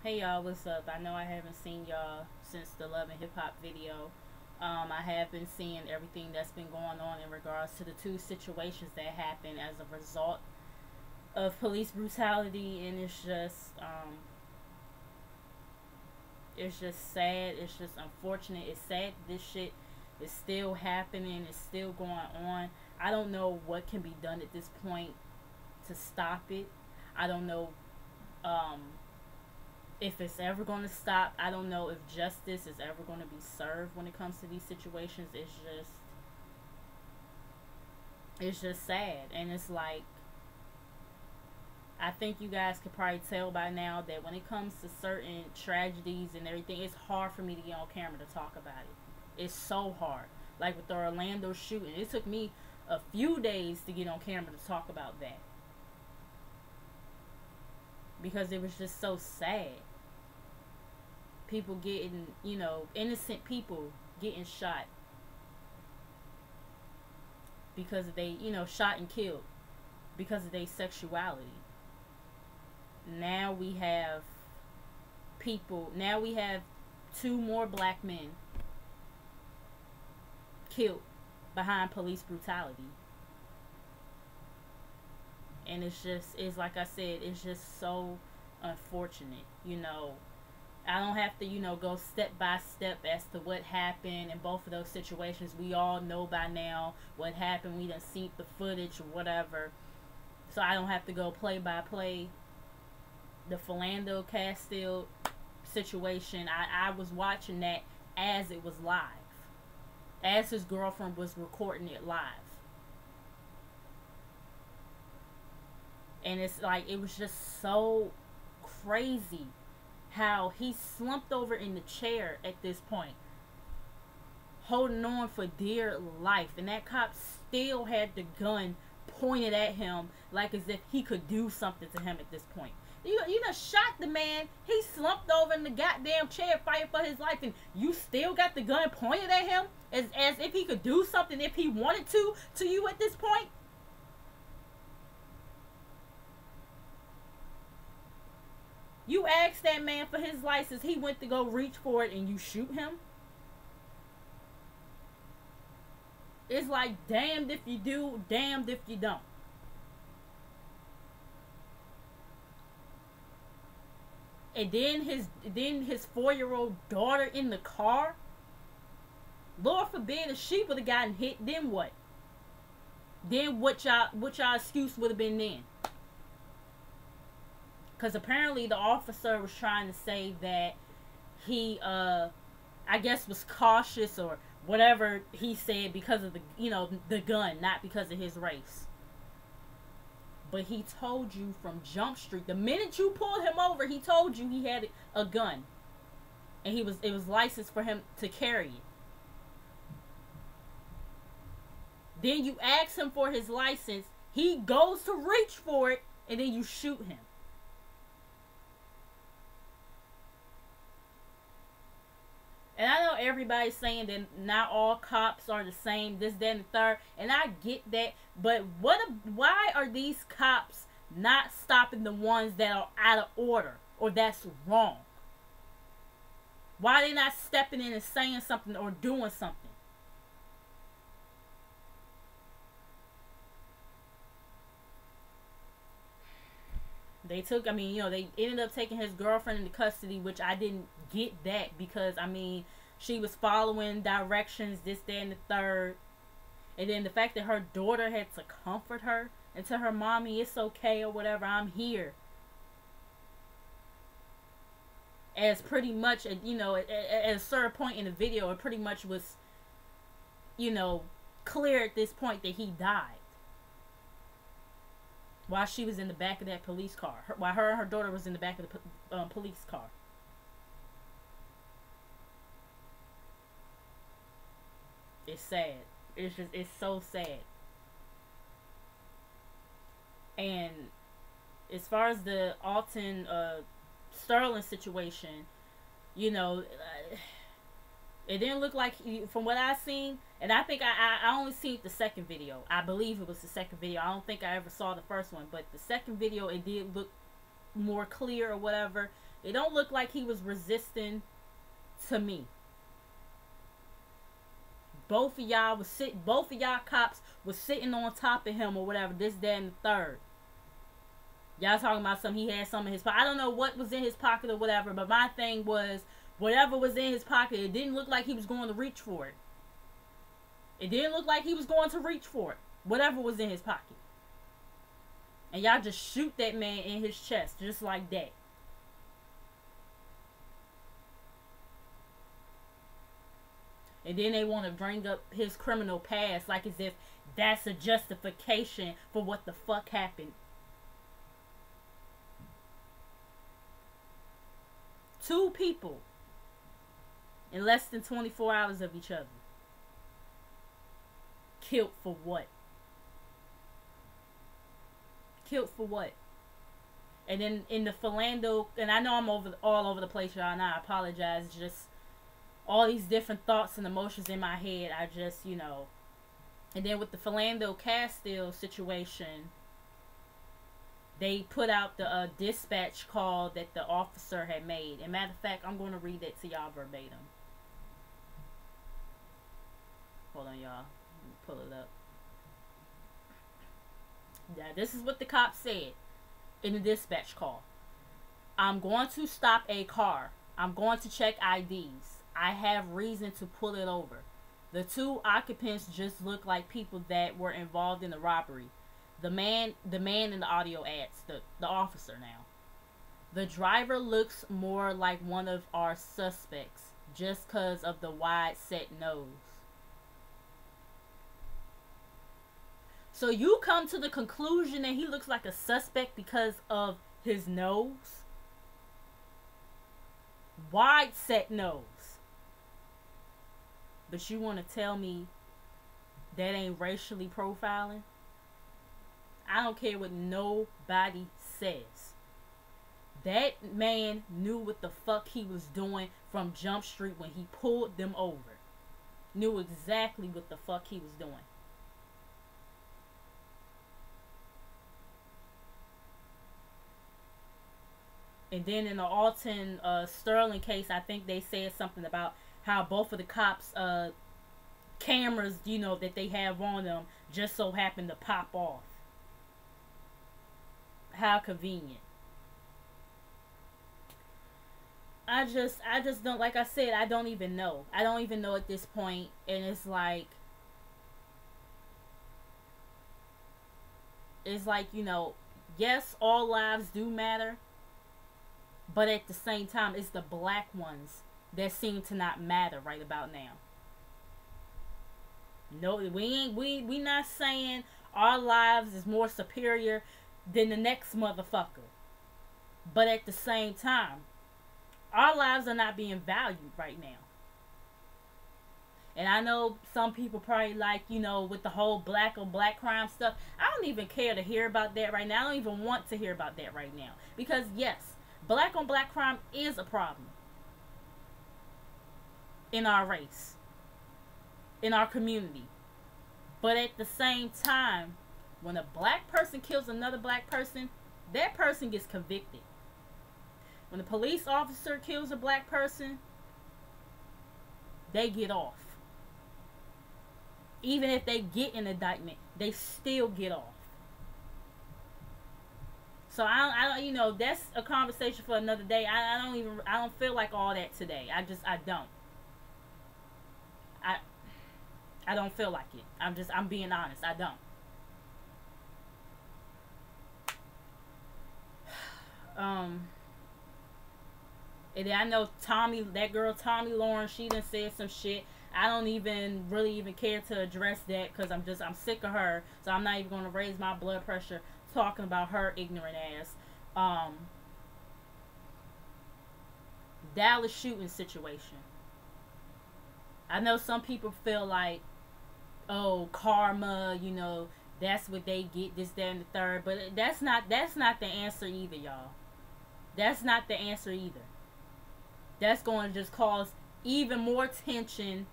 Hey y'all, what's up? I know I haven't seen y'all since the Love and Hip Hop video. I have been seeing everything that's been going on in regards to the two situations that happened as a result of police brutality, and it's just sad. It's just unfortunate. It's sad this shit is still happening. It's still going on. I don't know what can be done at this point to stop it. I don't know um, if it's ever going to stop. I don't know if justice is ever going to be served when it comes to these situations. It's just sad, and it's like, I think you guys could probably tell by now that when it comes to certain tragedies and everything, it's hard for me to get on camera to talk about it. It's so hard. Like with the Orlando shooting, it took me a few days to get on camera to talk about that because it was just so sad. People getting, innocent people getting shot because they, shot and killed because of their sexuality. Now we have two more black men killed behind police brutality. And it's like I said, it's just so unfortunate. I don't have to, go step by step as to what happened in both of those situations. We all know by now what happened. We done seen the footage or whatever. So I don't have to go play by play. The Philando Castile situation, I was watching that as it was live. As his girlfriend was recording it live. And it's like, it was just so crazy how he slumped over in the chair at this point, holding on for dear life, and that cop still had the gun pointed at him like as if he could do something to him at this point. You done shot the man. He slumped over in the goddamn chair fighting for his life, and you still got the gun pointed at him as if he could do something if he wanted to you at this point. You asked that man for his license. He went to go reach for it, and you shoot him. It's like, damned if you do, damned if you don't. And then his 4-year-old daughter in the car. Lord forbid if she would have gotten hit, then what? Then what y'all excuse would have been then? Because apparently the officer was trying to say that he, I guess, was cautious or whatever he said because of the gun, not because of his race. But he told you from Jump Street, the minute you pulled him over, he told you he had a gun, and it was licensed for him to carry it. Then you ask him for his license, he goes to reach for it, and then you shoot him. And I know everybody's saying that not all cops are the same, this, that, and the third. And I get that. But why are these cops not stopping the ones that are out of order or that's wrong? Why are they not stepping in and saying something or doing something? They ended up taking his girlfriend into custody, which I didn't get that because, she was following directions, this, that, and the third. And then the fact that her daughter had to comfort her and tell her, mommy, it's okay or whatever, I'm here. As pretty much, at a certain point in the video, it pretty much was, clear at this point that he died. While she was in the back of that police car. While her and her daughter was in the back of the police car. It's sad. It's so sad. And as far as the Alton Sterling situation, it didn't look like, from what I seen, and I think I only seen the second video. I believe it was the second video. I don't think I ever saw the first one, but the second video, it did look more clear or whatever. It don't look like he was resisting to me. Both of y'all cops was sitting on top of him or whatever, this, that, and the third. Y'all talking about he had something in his pocket. I don't know what was in his pocket or whatever, but my thing was, whatever was in his pocket, it didn't look like he was going to reach for it. It didn't look like he was going to reach for it. Whatever was in his pocket. And y'all just shoot that man in his chest, just like that. And then they want to bring up his criminal past like as if that's a justification for what the fuck happened. 2 people in less than 24 hours of each other. Killed for what? Killed for what? And then in the Philando, and I know I'm all over the place, y'all, and I apologize. Just all these different thoughts and emotions in my head. I just, you know. And then with the Philando Castile situation, they put out the dispatch call that the officer had made. And matter of fact, I'm going to read it to y'all verbatim. Hold on, y'all. Let me pull it up. Yeah, this is what the cop said in the dispatch call. I'm going to stop a car. I'm going to check IDs. I have reason to pull it over. The 2 occupants just look like people that were involved in the robbery. The man in the audio adds, the officer now. The driver looks more like one of our suspects just because of the wide set nose. So you come to the conclusion that he looks like a suspect because of his nose? Wide set nose. But you want to tell me that ain't racially profiling? I don't care what nobody says. That man knew what the fuck he was doing from Jump Street when he pulled them over. Knew exactly what the fuck he was doing. And then in the Alton Sterling case, I think they said something about how both of the cops' cameras, you know, that they have on them just so happened to pop off. How convenient. I just don't, like I said, I don't even know. I don't even know at this point. And it's like, you know, yes, all lives do matter. But at the same time, it's the black ones that seem to not matter right about now. No, we not saying our lives is more superior than the next motherfucker. But at the same time, our lives are not being valued right now. And I know some people probably like, you know, with the whole black on black crime stuff. I don't even care to hear about that right now. I don't even want to hear about that right now. Because yes, black on black crime is a problem in our race, in our community. But at the same time, when a black person kills another black person, that person gets convicted. When a police officer kills a black person, they get off. Even if they get an indictment, they still get off. So I don't, you know, that's a conversation for another day. I don't feel like all that today. I don't. I don't feel like it. I'm being honest. I don't. And then I know that girl Tommy Lawrence, she done said some shit. I don't even really care to address that because I'm sick of her. So I'm not even going to raise my blood pressure talking about her ignorant ass. Dallas shooting situation. I know some people feel like, oh, karma, you know, that's what they get, this, that, and the third. But that's not the answer either, y'all. That's not the answer either. That's going to just cause even more tension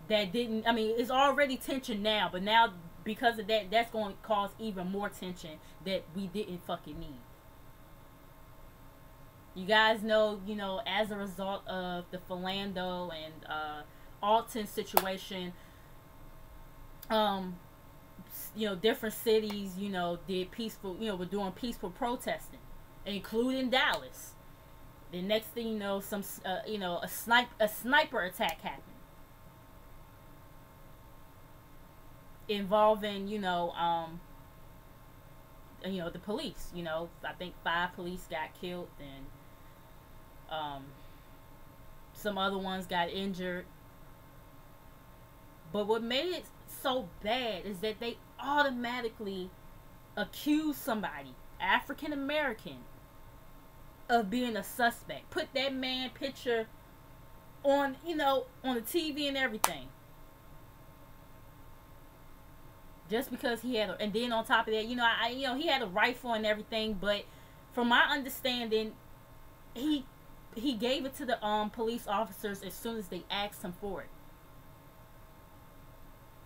that didn't, I mean, it's already tension now, but now because of that, that's going to cause even more tension that we didn't fucking need. You guys know, as a result of the Philando and Alton situation, um, different cities, did peaceful, were doing peaceful protesting, including Dallas. The next thing you know, a sniper attack happened involving, the police. I think 5 police got killed, and some other ones got injured. But what made it so bad is that they automatically accused somebody, African American, of being a suspect. Put that man picture on, on the TV and everything. Just because he had and then on top of that, he had a rifle and everything, but from my understanding, he gave it to the police officers as soon as they asked him for it.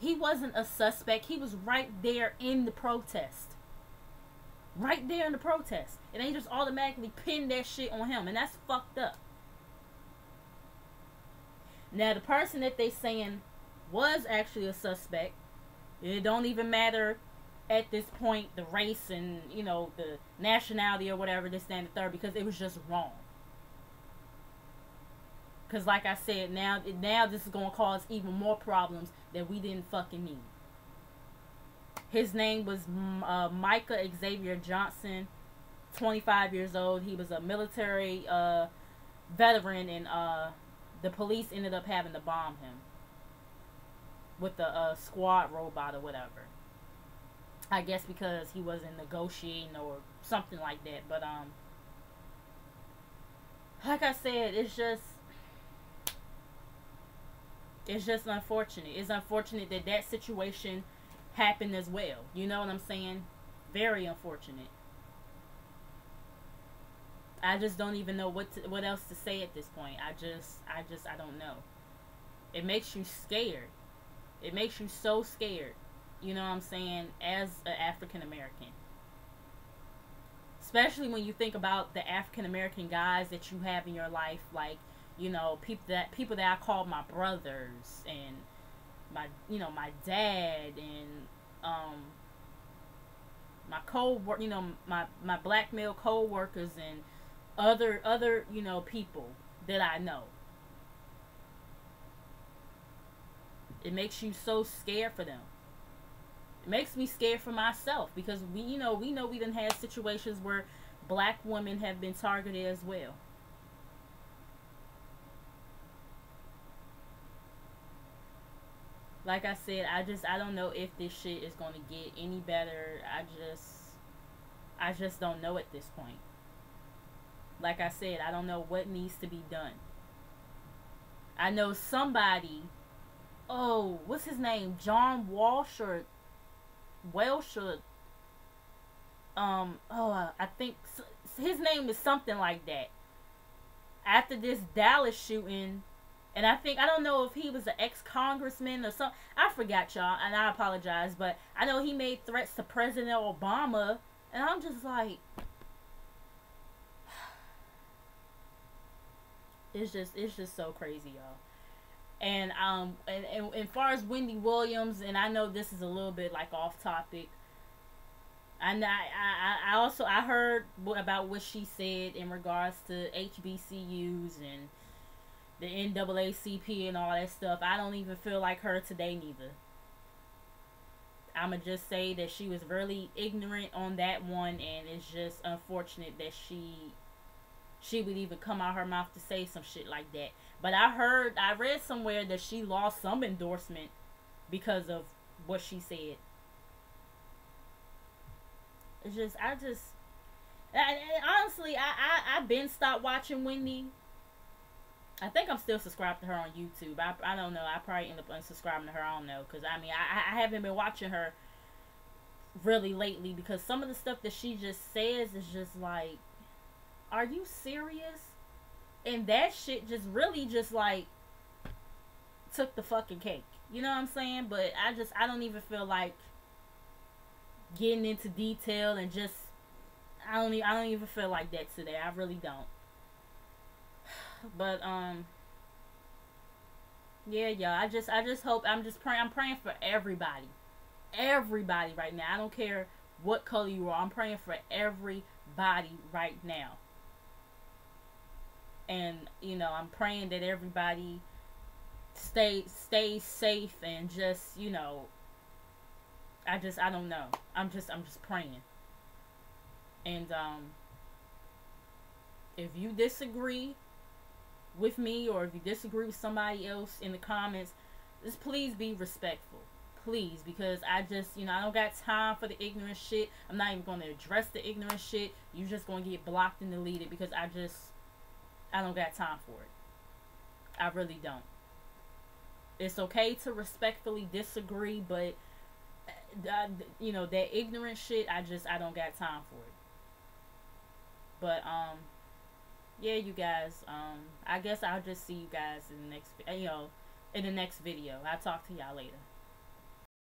He wasn't a suspect. He was right there in the protest. Right there in the protest. And they just automatically pinned that shit on him. And that's fucked up. Now, the person that they saying was actually a suspect, it don't even matter at this point the race and, the nationality or whatever, this, that, and the third, because it was just wrong. Because like I said, now this is going to cause even more problems that we didn't fucking need. His name was Micah Xavier Johnson, 25 years old. He was a military veteran, and the police ended up having to bomb him with the squad robot or whatever. I guess because he wasn't negotiating or something like that. But like I said, it's just unfortunate. It's unfortunate that situation happened as well. You know what I'm saying? Very unfortunate. I just don't even know what else to say at this point. I don't know. It makes you scared. It makes you so scared. You know what I'm saying? As an African American. Especially when you think about the African American guys that you have in your life, like, people that I call my brothers, and my dad, and my black male co-workers, and other people that I know. It makes you so scared for them. It makes me scared for myself, because we know we done had situations where black women have been targeted as well. Like I said, I don't know if this shit is going to get any better. I just don't know at this point. Like I said, I don't know what needs to be done. I know somebody, what's his name? John Walsh or Welsh or I think his name is something like that. After this Dallas shooting, and I don't know if he was an ex-congressman or something. I forgot, y'all, and I apologize, but I know he made threats to President Obama, and I'm just like, it's just so crazy, y'all. And as far as Wendy Williams, and I know this is a little bit like off topic, and I also heard about what she said in regards to HBCUs and the NAACP and all that stuff. I don't even feel like her today neither. I'ma just say that she was really ignorant on that one, and it's just unfortunate that she would even come out her mouth to say some shit like that. But I read somewhere that she lost some endorsement because of what she said. It's just, honestly, I've been stopped watching Wendy. I think I'm still subscribed to her on YouTube. I don't know. I probably end up unsubscribing to her. I don't know. Because, I haven't been watching her really lately. Because some of the stuff that she just says is just like, are you serious? And that shit just really just like took the fucking cake. You know what I'm saying? But I don't even feel like getting into detail and just, I don't even feel like that today. I really don't. But yeah, y'all. I just hope. I'm praying for everybody. Everybody right now. I don't care what color you are. I'm praying for everybody right now. And I'm praying that everybody stays safe, and just I don't know. I'm just praying. And if you disagree with me, or if you disagree with somebody else in the comments, just please be respectful. Please, because I don't got time for the ignorant shit. I'm not even going to address the ignorant shit. You just going to get blocked and deleted, because I don't got time for it. I really don't. It's okay to respectfully disagree, but that ignorant shit, I don't got time for it. But yeah, you guys, I guess I'll just see you guys in the next video. I'll talk to y'all later.